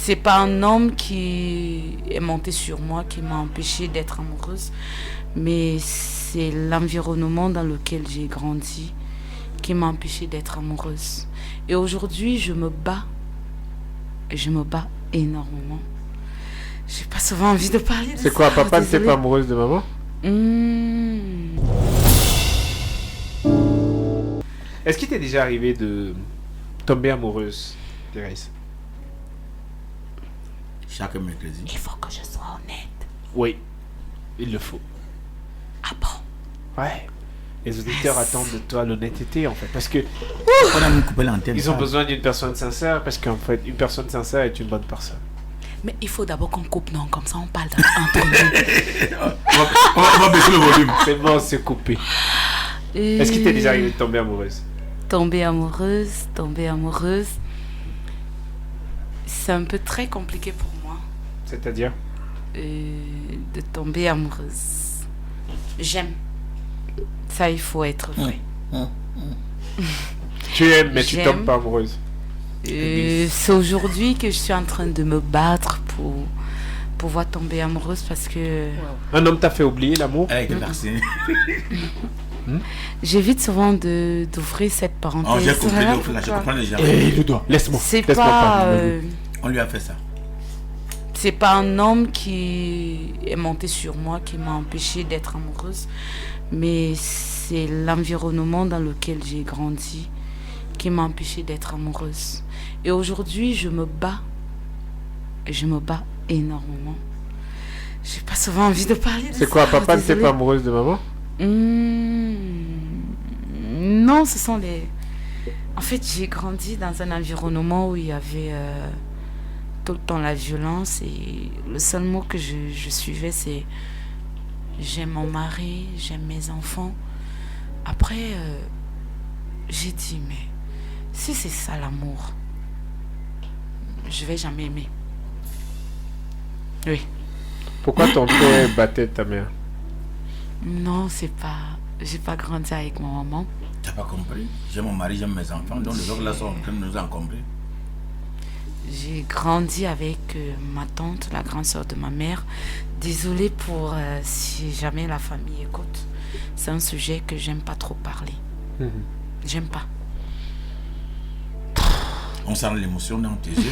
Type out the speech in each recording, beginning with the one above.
c'est pas un homme qui est monté sur moi qui m'a empêché d'être amoureuse, mais c'est l'environnement dans lequel j'ai grandi qui m'a empêché d'être amoureuse. Et aujourd'hui, je me bats énormément. J'ai pas souvent envie de parler de ça. C'est quoi, papa n'était pas amoureuse de maman? Est-ce qu'il t'est déjà arrivé de tomber amoureuse, Thérèse? Chaque mercredi. Il faut que je sois honnête. Oui, il le faut. Ah bon? Ouais. Les auditeurs attendent de toi l'honnêteté, en fait, parce que On a même coupé l'antenne. ils ont besoin d'une personne sincère, parce qu'en fait, une personne sincère est une bonne personne. Mais il faut d'abord qu'on coupe, non? Comme ça, on parle entre nous. On va baisser le volume. C'est bon, c'est coupé. Est-ce qu'il t'est déjà arrivé de tomber amoureuse? Tomber amoureuse. C'est un peu très compliqué pour moi. C'est-à-dire? De tomber amoureuse. J'aime. Ça, il faut être vrai. Tu aimes, mais tu J'aime. tombes pas amoureuse. C'est aujourd'hui que je suis en train de me battre pour pouvoir tomber amoureuse parce que Un homme t'a fait oublier l'amour? Elle a été versée. j'évite souvent d'ouvrir cette parenthèse. Oh, j'ai compris, Voilà donc là, je pourquoi. comprends déjà. Eh, le doigt, laisse-moi. C'est Laisse-moi pas, parler. On lui a fait ça. c'est pas un homme qui est monté sur moi qui m'a empêché d'être amoureuse, mais c'est l'environnement dans lequel j'ai grandi qui m'a empêché d'être amoureuse. Et aujourd'hui, je me bats énormément. J'ai pas souvent envie de parler de ça. C'est quoi, papa n'était désolée. pas amoureuse de maman? Non, ce sont les... En fait, j'ai grandi dans un environnement où il y avait tout le temps la violence et le seul mot que je suivais, c'est j'aime mon mari, j'aime mes enfants. Après, j'ai dit, mais si c'est ça l'amour, je vais jamais aimer. Oui. Pourquoi ton père battait ta mère? Non, c'est pas... J'ai pas grandi avec ma maman. T'as pas compris? J'aime mon mari, j'aime mes enfants. Donc les autres là sont en train de nous encombrer. J'ai grandi avec ma tante, la grande sœur de ma mère. Désolée pour si jamais la famille écoute. C'est un sujet que j'aime pas trop parler. J'aime pas. On sent l'émotion dans tes yeux.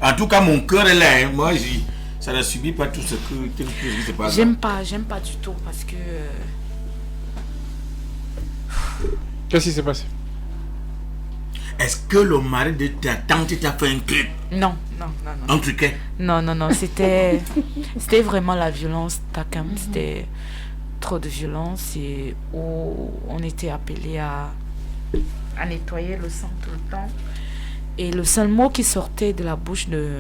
En tout cas, mon cœur est là. Hein. Moi, ça ne subit pas tout ce qui se passe. J'aime pas du tout parce que... Qu'est-ce qui s'est passé? Est-ce que le mari de ta tante t'a fait un truc? Non. Un truquet? Non, c'était vraiment la violence taquin. C'était trop de violence et où on était appelé à nettoyer le sang tout le temps. Et le seul mot qui sortait de la bouche de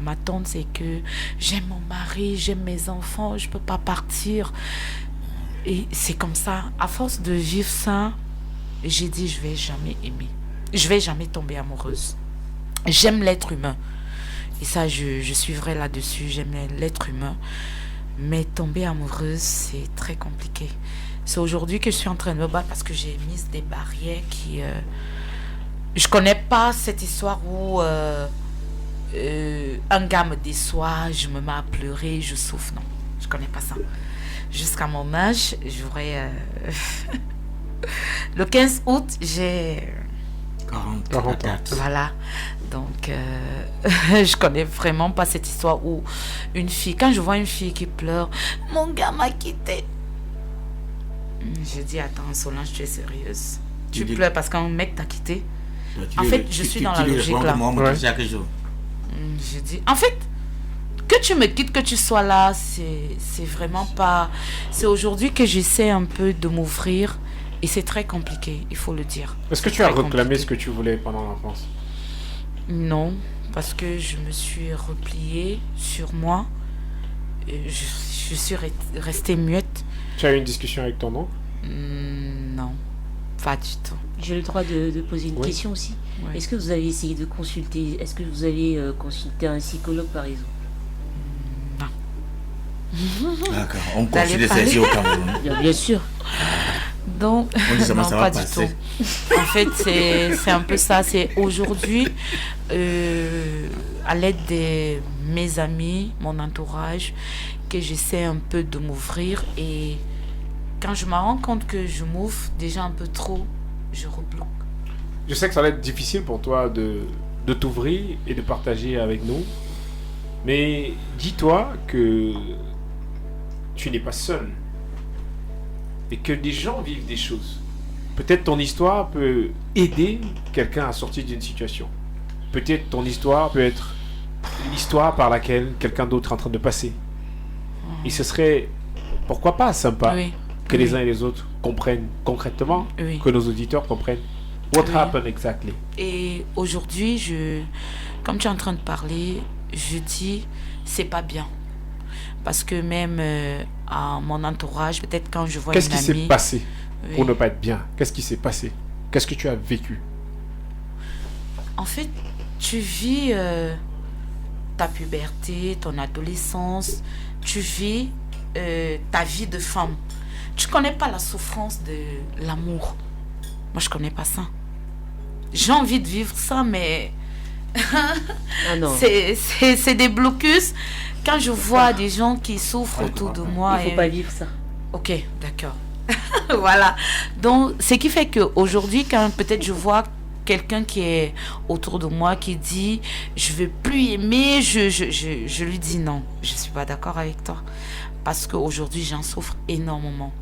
ma tante, c'est que j'aime mon mari, j'aime mes enfants, je peux pas partir. Et c'est comme ça. À force de vivre ça, j'ai dit je vais jamais aimer. Je vais jamais tomber amoureuse. J'aime l'être humain. Et ça, je suivrai là-dessus. J'aime l'être humain. Mais tomber amoureuse, c'est très compliqué. C'est aujourd'hui que je suis en train de me battre parce que j'ai mis des barrières qui... Je connais pas cette histoire où un gars me déçoit, je me mets à pleurer, je souffre. Non, je connais pas ça. Jusqu'à mon âge, j'aurai... le 15 août, j'ai... 40 ans. Voilà. Donc, je connais vraiment pas cette histoire où une fille... Quand je vois une fille qui pleure, mon gars m'a quitté. Je dis, attends, Solange, tu es sérieuse? Tu pleures parce qu'un mec t'a quitté? En fait, je suis dans la logique là. Je dis, en fait, que tu me quittes, que tu sois là, c'est vraiment pas... C'est aujourd'hui que j'essaie un peu de m'ouvrir et c'est très compliqué, il faut le dire. Est-ce que tu as réclamé ce que tu voulais pendant l'enfance? Non, parce que je me suis repliée sur moi. Et je suis restée muette. Tu as eu une discussion avec ton oncle? Non, pas du tout. J'ai le droit de poser une question aussi. Oui. Est-ce que vous avez essayé de consulter, est-ce que vous allez consulter un psychologue par exemple? Non. D'accord, on consulte les saisies au Cameroun. Bien sûr. Donc, non, ça pas va du passer. tout. En fait, c'est un peu ça. C'est aujourd'hui, à l'aide de mes amis, mon entourage, que j'essaie un peu de m'ouvrir. Et quand je me rends compte que je m'ouvre déjà un peu trop, je rebloque. Je sais que ça va être difficile pour toi de t'ouvrir et de partager avec nous. Mais dis-toi que tu n'es pas seul. Et que des gens vivent des choses. Peut-être ton histoire peut aider quelqu'un à sortir d'une situation. Peut-être ton histoire peut être l'histoire par laquelle quelqu'un d'autre est en train de passer. Et ce serait, pourquoi pas, sympa Oui. que les uns et les autres comprennent concrètement, Oui. que nos auditeurs comprennent. What Oui. happened exactly? Et aujourd'hui, comme tu es en train de parler, je dis, c'est pas bien. Parce que même à mon entourage, peut-être quand je vois Qu'est-ce une qui amie... s'est passé Oui. pour ne pas être bien? Qu'est-ce qui s'est passé? Qu'est-ce que tu as vécu? En fait, tu vis ta puberté, ton adolescence, tu vis ta vie de femme. Tu connais pas la souffrance de l'amour. Moi, je connais pas ça. J'ai envie de vivre ça, mais Ah non. c'est des blocus. Quand je vois des gens qui souffrent autour de moi... Il faut pas vivre ça. Ok, d'accord. Voilà. Donc, ce qui fait qu'aujourd'hui, quand peut-être je vois quelqu'un qui est autour de moi qui dit je veux plus aimer, je lui dis non, je suis pas d'accord avec toi. Parce qu'aujourd'hui, j'en souffre énormément.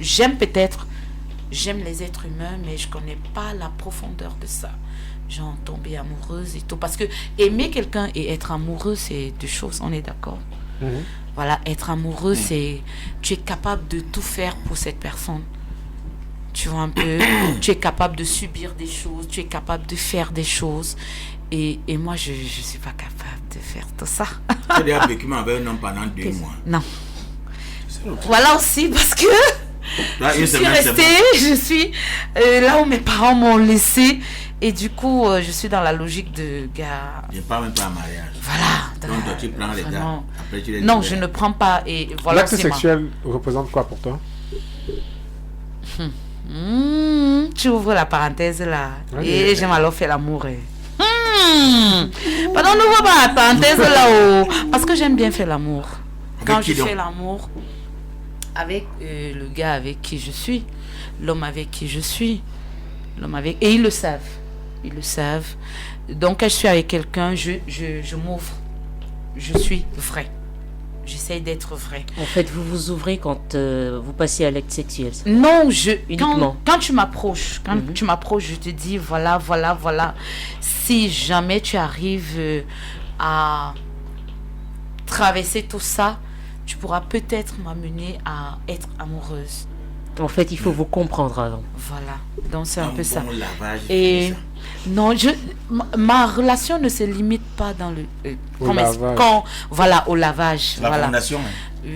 J'aime les êtres humains, mais je connais pas la profondeur de ça. Genre tomber amoureuse et tout. Parce que aimer quelqu'un et être amoureux, c'est deux choses, on est d'accord? Mhm. Voilà, être amoureux, c'est... Tu es capable de tout faire pour cette personne. Tu vois un peu, tu es capable de subir des choses, tu es capable de faire des choses. Et moi, je ne suis pas capable de faire tout ça. Tu as déjà vécu avec un homme pendant 2 mois. Non. C'est le truc. Voilà aussi, parce que Là, je une suis semaine, c'est restée, je suis là où mes parents m'ont laissé. Et du coup, je suis dans la logique de gars... Je ne parle même pas à mariage. Voilà. Donc, toi, tu prends les gars. Vraiment. Après, tu les Non, libères. je ne prends pas. Et voilà, L'acte c'est ma- sexuel représente quoi pour toi? Tu ouvres la parenthèse là. Oui. Et j'aime alors faire l'amour. Pardon, n'ouvre pas la parenthèse là-haut. Parce que j'aime bien faire l'amour. Quand Avec je qui donc? fais l'amour avec le gars avec qui je suis, l'homme avec qui je suis, et ils le savent. Ils le savent. Donc, quand je suis avec quelqu'un, je m'ouvre. Je suis vrai. J'essaye d'être vrai. En fait, vous vous ouvrez quand vous passez à l'acte sexuel. ça. Non, Uniquement. quand tu m'approches, je te dis voilà. Si jamais tu arrives à traverser tout ça, tu pourras peut-être m'amener à être amoureuse. En fait, il faut vous comprendre avant. Voilà. Donc c'est un peu ça. Bon lavage, Et tout ça. non, ma relation ne se limite pas dans le Au lavage. au lavage. La Voilà. fondation. Hein.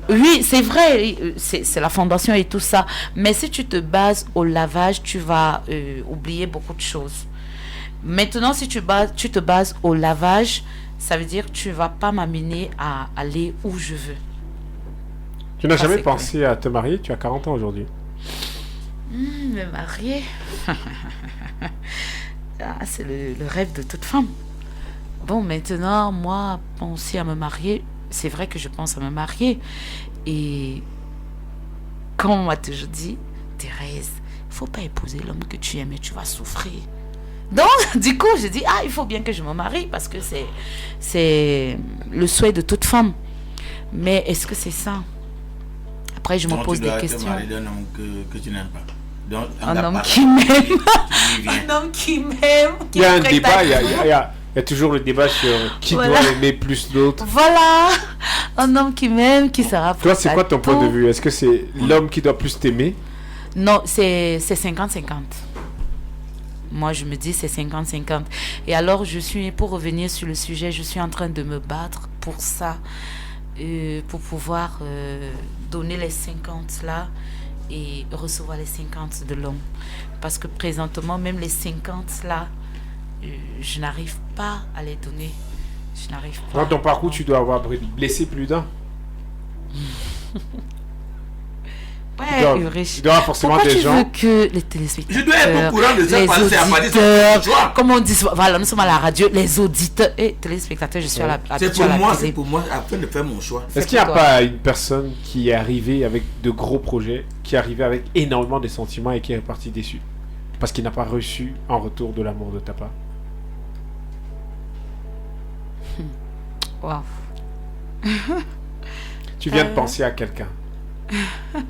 Oui, c'est vrai, c'est la fondation et tout ça. Mais si tu te bases au lavage, tu vas oublier beaucoup de choses. Maintenant, si tu te bases au lavage, ça veut dire que tu ne vas pas m'amener à aller où je veux. Tu n'as Ça, jamais c'est pensé à te marier? Tu as 40 ans aujourd'hui. Me marier, ah, c'est le rêve de toute femme. Bon, maintenant, moi, penser à me marier, c'est vrai que je pense à me marier. Et comme on m'a toujours dit, Thérèse, il ne faut pas épouser l'homme que tu aimes et tu vas souffrir. Donc, du coup, je dis, il faut bien que je me marie parce que c'est le souhait de toute femme. Mais est-ce que c'est ça? Après, je me Donc, pose tu des dois te questions. marier d'un homme que tu n'aimes pas. Donc, Un homme pas- qui m'aime. Tu y viens. Un homme qui m'aime. qui Il y a est un prêt débat, à il y tout. a toujours le débat sur qui Voilà. doit aimer plus l'autre. Voilà. Un homme qui m'aime, qui sera prêt Toi, c'est à quoi ton point de tout. vue? Est-ce que c'est l'homme qui doit plus t'aimer? Non, c'est 50-50. Moi, je me dis c'est 50-50. Et alors, pour revenir sur le sujet, je suis en train de me battre pour ça, pour pouvoir donner les 50 là et recevoir les 50 de l'homme. Parce que présentement, même les 50 là, je n'arrive pas à les donner. Je n'arrive pas. Dans ton parcours, tu dois avoir blessé plus d'un. Ouais, Ulrich. Il doit y avoir forcément Pourquoi des tu gens. veux que les téléspectateurs, Je dois être au courant de ça les parce que c'est à partir de auditeurs, ce choix. comme on dit, voilà, nous sommes à la radio, les auditeurs et téléspectateurs, je suis à la C'est habituée à la télé. c'est pour moi, afin de faire mon choix. Est-ce qu'il n'y a pour toi. pas une personne qui est arrivée avec de gros projets, qui est arrivée avec énormément de sentiments et qui est reparti déçu parce qu'il n'a pas reçu en retour de l'amour de ta part? Wow. Tu viens de penser à quelqu'un.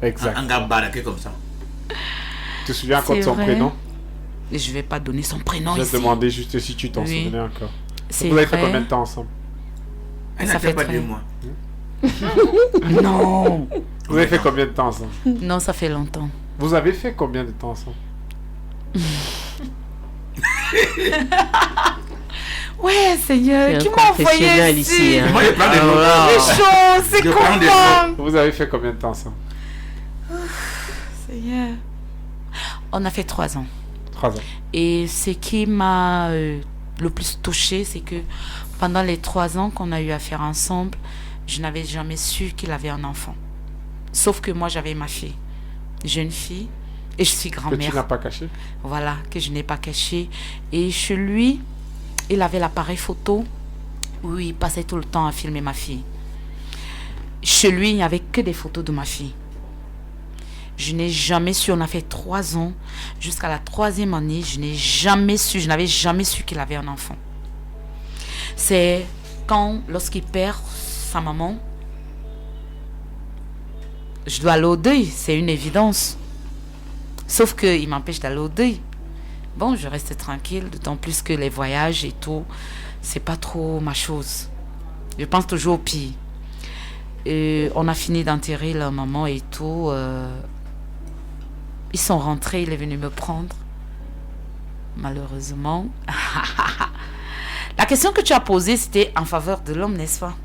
Exact. Un gars baraqué comme ça. Tu te souviens encore de C'est son vrai. prénom? Et je vais pas donner son prénom Je vais te ici. demander juste si tu t'en Oui. souvenais encore. C'est Vous avez fait vrai. combien de temps ensemble? Elle Ça n'a fait pas très- 2 mois. Non. Vous avez fait combien de temps ensemble? Non, ça fait longtemps. Vous avez fait combien de temps ensemble? Ouais, Seigneur, C'est qui un m'a envoyé professionnel ici? ici, hein. Moi, je prends des Alors notes. là, C'est chaud, c'est Je prends des comment? Vous avez fait combien de temps ensemble? Seigneur. On a fait 3 ans. 3 ans. Et ce qui m'a le plus touché, c'est que pendant les 3 ans qu'on a eu à faire ensemble, je n'avais jamais su qu'il avait un enfant. Sauf que moi, j'avais ma fille. J'ai une fille et je suis Que tu grand-mère. n'as pas caché? Voilà, que je n'ai pas caché. Et chez lui, il avait l'appareil photo où il passait tout le temps à filmer ma fille. Chez lui, il n'y avait que des photos de ma fille. Je n'ai jamais su, on a fait 3 ans. Jusqu'à la 3e année, je n'avais jamais su qu'il avait un enfant. C'est lorsqu'il perd sa maman, je dois aller au deuil, c'est une évidence. Sauf qu'il m'empêche d'aller au deuil. Bon, je reste tranquille, d'autant plus que les voyages et tout, c'est pas trop ma chose. Je pense toujours au pire. Et on a fini d'enterrer leur maman et tout. Ils sont rentrés, il est venu me prendre. Malheureusement. La question que tu as posée, c'était en faveur de l'homme, n'est-ce pas?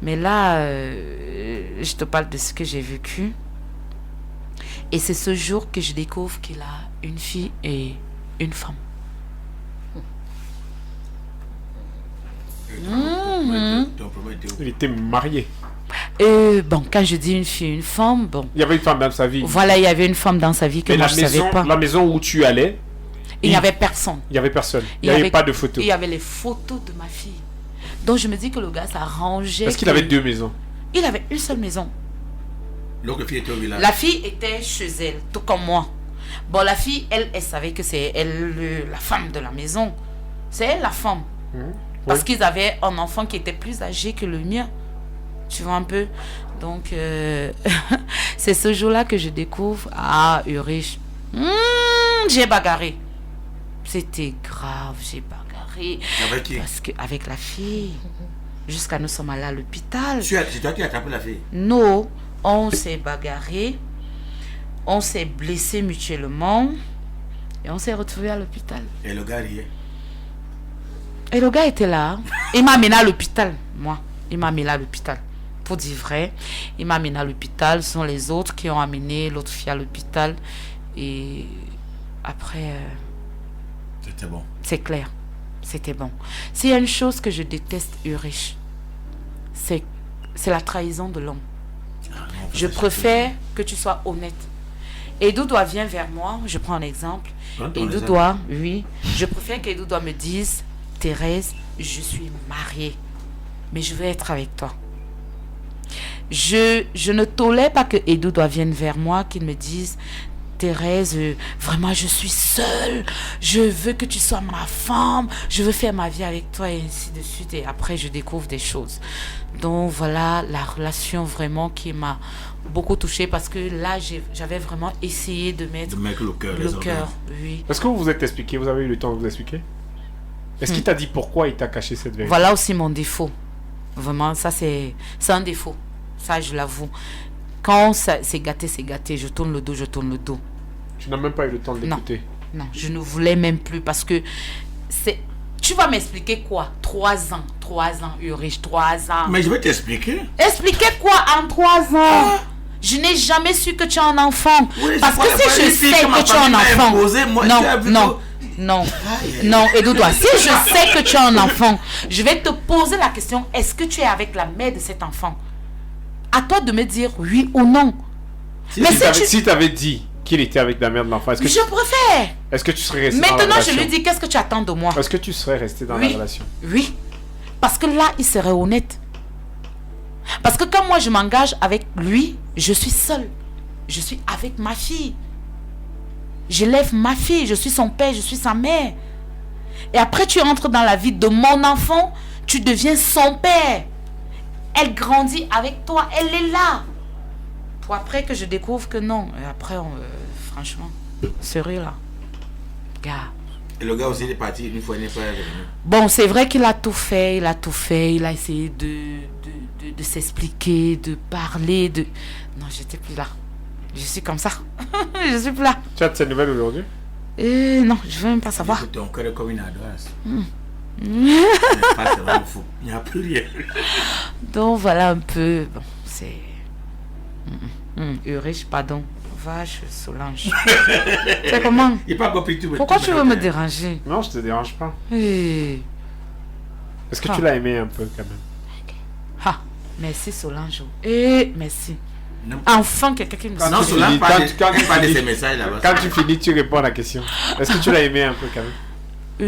Mais là, je te parle de ce que j'ai vécu. Et c'est ce jour que je découvre qu'il a une fille et une femme. Ton premier était où? Il était marié. Bon, quand je dis une fille et une femme, bon. Il y avait une femme dans sa vie. Voilà, il y avait une femme dans sa vie que Mais moi je ne savais pas. la maison où tu allais, Il n'y avait personne. il n'y avait personne. Il Il n'y y avait pas de photos. Il y avait les photos de ma fille. Donc je me dis que le gars s'arrangeait. Parce qu'il avait 2 maisons. Il avait une seule maison. L'autre fille était au village. La fille était chez elle, tout comme moi. Bon, la fille, elle savait que c'est elle la femme de la maison. C'est elle la femme. Parce qu'ils avaient un enfant qui était plus âgé que le mien. Tu vois un peu? Donc, c'est ce jour-là que je découvre. Ah, Ulrich. J'ai bagarré. C'était grave, j'ai bagarré. Avec qui? Parce que avec la fille. Jusqu'à nous sommes allés à l'hôpital. C'est toi qui as attrapé la fille. Non, on s'est bagarré. On s'est blessé mutuellement. Et on s'est retrouvés à l'hôpital. Et le gars riait. Et le gars était là. Il m'a amené à l'hôpital, moi. Il m'a amené à l'hôpital. Pour dire vrai, il m'a amené à l'hôpital. Ce sont les autres qui ont amené l'autre fille à l'hôpital. Et après, C'était bon. c'est clair. C'était bon. S'il y a une chose que je déteste, Ulrich, c'est la trahison de l'homme. Ah, non, Je préfère que tu sois honnête. Edoudoua vient vers moi, je prends un exemple. Donne ton Edoudoua, oui. Je préfère qu'Edoudoua me dise, Thérèse, je suis mariée, mais je veux être avec toi. Je ne tolère pas que Edoudoua vienne vers moi, qu'il me dise, Thérèse, vraiment je suis seule, je veux que tu sois ma femme, je veux faire ma vie avec toi et ainsi de suite. Et après je découvre des choses. Donc voilà la relation vraiment qui m'a beaucoup touchée parce que là j'avais vraiment essayé de mettre De mettre le cœur. le cœur. Oui. Est-ce que vous vous êtes expliqué? Vous avez eu le temps de vous expliquer? Est-ce qu'il t'a dit pourquoi il t'a caché cette vérité? Voilà aussi mon défaut. Vraiment, ça c'est un défaut. Ça je l'avoue. Quand c'est gâté, je tourne le dos. Tu n'as même pas eu le temps de l'écouter. Non, je ne voulais même plus parce que c'est... Tu vas m'expliquer quoi? 3 ans, Ulrich, 3 ans. Mais je vais t'expliquer. Expliquer quoi en 3 ans? Je n'ai jamais su que tu as un enfant. Oui, Parce c'est que quoi, si la je fille sais que ma que tu as un famille m'a enfant... imposé, moi, tu as vu Non, Edoudoua, si je sais que tu as un enfant, je vais te poser la question, est-ce que tu es avec la mère de cet enfant? À toi de me dire oui ou non. Si tu avais dit qu'il était avec la mère de l'enfant, Je préfère. est-ce que tu serais resté dans la Maintenant, relation? je lui dis, qu'est-ce que tu attends de moi? Est-ce que tu serais resté dans la relation? Oui. Parce que là, il serait honnête. Parce que quand moi, je m'engage avec lui, je suis seule. Je suis avec ma fille. J'élève ma fille. Je suis son père, je suis sa mère. Et après, tu entres dans la vie de mon enfant, tu deviens son père. Elle grandit avec toi, elle est là. Pour après que je découvre que non. Et après, franchement, sérieux là. Gars. Et le gars aussi il est parti une fois, il n'est pas revenu. Bon, c'est vrai qu'il a tout fait, il a essayé de s'expliquer, de parler, Non, j'étais plus là. Je suis comme ça. Je suis plus là. Tu as de ces nouvelles aujourd'hui? Non, je veux même pas savoir. Ton cœur est comme une adresse. Il n'y a plus rien. Donc voilà un peu. Bon, c'est. Ulrich, pardon. Vache, Solange. C'est comment? Il n'est pas compris tout. Pourquoi tu veux me déranger? Non, je te dérange pas. Hey. Est-ce que tu l'as aimé un peu quand même? Ah, merci Solange. Merci. Non. Enfin, quelqu'un qui me Non, tu Solange finis- parle quand tu de finis- ses messages là-bas. Quand tu finis, tu réponds à la question. Est-ce que tu l'as aimé un peu quand même?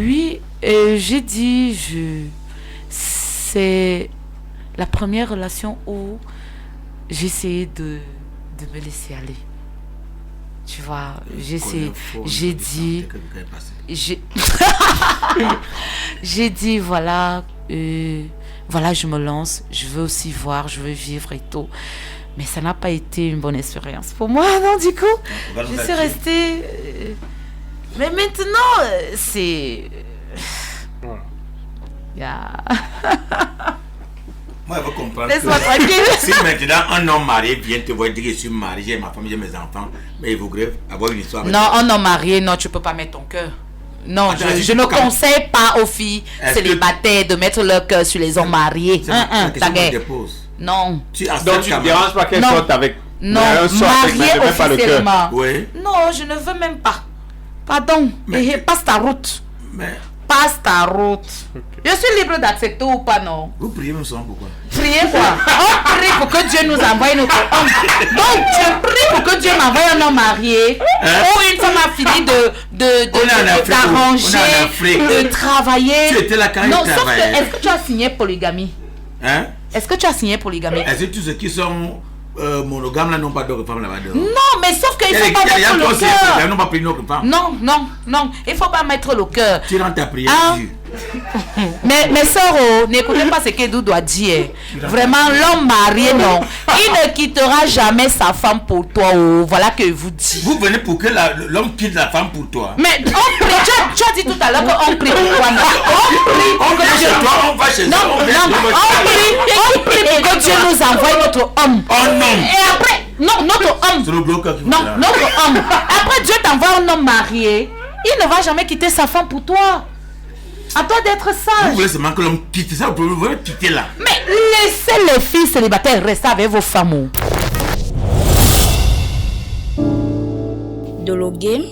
Oui, j'ai dit, c'est la première relation où j'ai essayé de me laisser aller. Tu vois, j'ai dit, j'ai dit, voilà, je me lance, je veux aussi voir, je veux vivre et tout. Mais ça n'a pas été une bonne expérience pour moi, non, du coup. Je suis restée... mais maintenant, c'est... Voilà. Moi, je veux comprendre. Laisse-moi tranquille. Si maintenant un homme marié vient te voir dire que je suis marié, j'ai ma famille, j'ai mes enfants, mais il voudrait avoir une histoire avec Non, toi. un homme marié, non, tu peux pas mettre ton cœur. Non, Attends, je ne conseille pas aux filles célibataires de mettre leur cœur sur les hommes mariés. C'est la question que je te T'inquiète. pose. Non. Tu acceptes Donc tu quand ne même. déranges pas qu'elle Non. sorte avec Non, un soir avec marié même pas le cœur. officiellement. Oui, Non, je ne veux même pas. Pardon. Mais- Passe ta route. mais Passe ta route. Je suis libre d'accepter ou pas, non. vous priez même souvent pourquoi? Priez quoi? On prie pour que Dieu nous envoie notre homme. Donc, je prie pour que Dieu m'envoie un homme marié. Ou une femme a fini On est en Afrique, d'arranger, on est en Afrique. de travailler. Tu étais là quand il Non, sauf que, travaillait. est-ce que tu as signé polygamie? Hein? Est-ce que tu as signé polygamie? Est-ce que tous ceux qui sont monogames là n'ont pas d'autres femmes là-bas dehors? Non, mais sauf qu'il ne faut pas mettre le Ils cœur. n'ont pas pris d'autres femmes. Non, il ne faut pas mettre le cœur. Tu rentres ta prière. Ah. Dieu. Mais mes sœurs, n'écoutez pas ce qu'Edou doit dire. Vraiment, l'homme marié, non. Il ne quittera jamais sa femme pour toi. Voilà que vous dites. Vous venez pour que l'homme quitte la femme pour toi. Mais on prie. Tu as dit tout à l'heure qu'on prie pour toi. Non. On vient chez toi, on va chez Non, toi, on vient on prie pour que Dieu nous envoie notre homme. Oh non! Et après, non, notre homme. C'est le bloqueur qui vous Non, fait là. notre homme. Après, Dieu t'envoie un homme marié. Il ne va jamais quitter sa femme pour toi. À toi d'être Vous sage. voulez seulement que l'homme quitte ça, vous pouvez quitter là. Mais laissez les filles célibataires rester avec vos femmes. Dolo Game